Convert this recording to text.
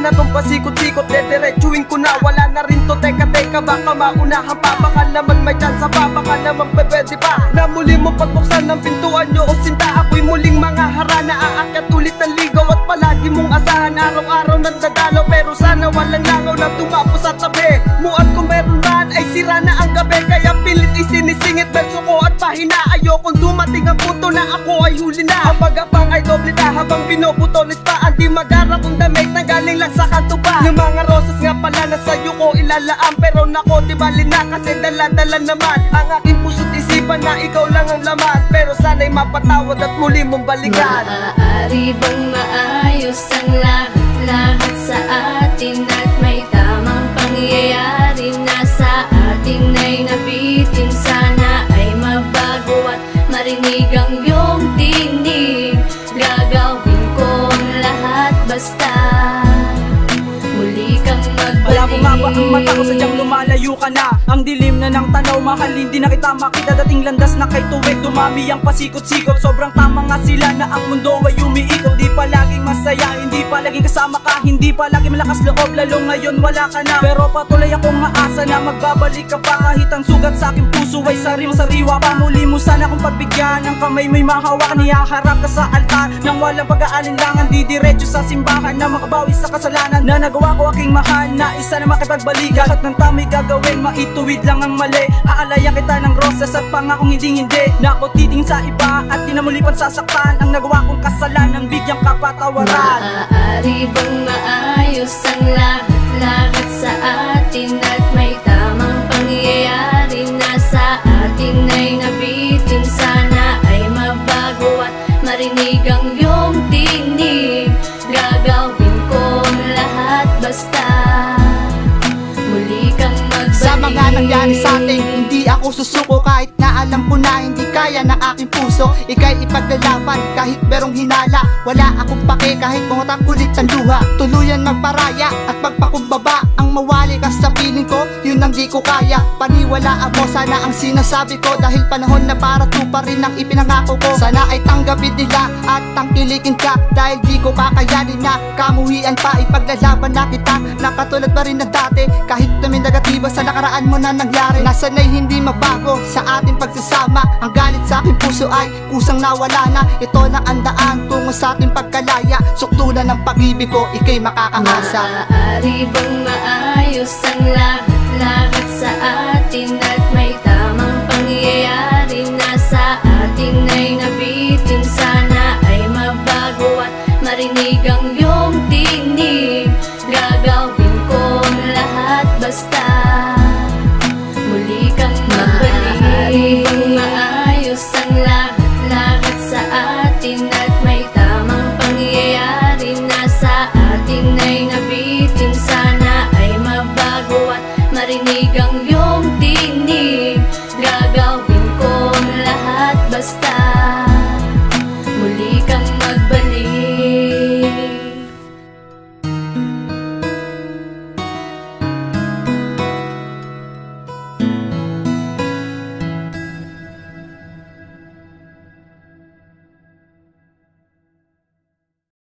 na tong pasikot-sikot, dediretsuin ko na. Wala na rin to, teka baka maunahan pa. Baka naman may chance pa, baka naman pwede pa na muli mo pagbuksan ng pintuan nyo o sinta. Ako'y muling mga harana, aakyat ulit ang ligaw at palagi mong asahan. Araw-araw nagdadalaw pero sana walang langaw na tumapo sa tabi mo. At kung meron man ay sira na ang gabi, kaya pilit isinisingit verso ko at pahina. Ayokong dumating ang punto na ako ay huli na. Ang pag-abang ay doble na habang pinuputolis pa. Hindi mag-ara kung damit na galing lang sa kanto pa. Yung mga rosas nga pala na sa'yo ko ilalaan, pero nako di bali na kasi dala-dala naman ang aking puso't isipan na ikaw lang ang laman. Pero sana'y mapatawad at muli mong balikan. Maaari bang maayos ang lahat sa atin at may tamang pangyayari na sa atin ay nabitin? Sana ay mabago at marinig ang iyong tinig. Gagawin ko ang lahat basta muli kang magbalik. Wala mo nga ba ang mata ko, sadyang lumalayo ka na. Ang dilim na ng tanaw, mahal hindi na kita makita. Dating landas na kay tuwid, dumami ang pasikot-sikot. Sobrang tama nga sila na ang mundo ay umiikot. Di pa laging masaya, hindi pa laging kasama ka, hindi pa laging malakas loob, lalo ngayon wala ka na. Pero patuloy akong maasa na magbabalik ka pa. Kahit ang sugat sa aking puso ay sariwa pa. Muli mo sana kung pagbigyan ng kamay mo'y mahawak. Nihaharap ka sa altar nang walang pag-aalinlangan. Didiretso sa simbahan na makabawi sa kasalanan na nagawa ko aking mahal. Na isa na makipagbalikan, lahat ng tama'y gagawin, maituwid lang ang mali. Aalayan kita ng rosas at pangakong hindi Na ako titing sa iba at di na muli pang sasaktan ang nagawa kong kasalanan, bigyang kapatawaran. Maaari bang maayos ang lahat sa atin at may tamang pangyayari na sa atin ay nabitin? Sana ay mabago at marinig ang iyong tinig. Gagawin ko ang lahat basta muli kang magbalik. Sa mga nangyari sa atin, hindi ako susuko. Kahit na alam ko na hindi kaya ng aking puso, ika'y ipaglalaban kahit merong hinala. Wala akong pake kahit bungotang kulit ang luha. Tuluyan magparaya at magpakumbaba ang mawali ka sa piling ko, yun ang di ko kaya. Paniwalaan mo sana ang sinasabi ko, dahil panahon na para tuparin ang ipinangako ko. Sana ay tanggapin nila at tangkilikin ka, dahil di ko kakayanin na kamuhian pa. Ipaglalaban na kita na katulad pa rin na dati, kahit na may negatiba sa nakaraan mo na nangyari. Nasana'y hindi mabago sa ating pagsasama. Ang galit sa aking puso ay kusang nawala na. Ito na ang daan tungo sa ating pagkalaya. Suktulan ng pag-ibig ko, ika'y makakahasa. Maaari bang maayos ang lahat sa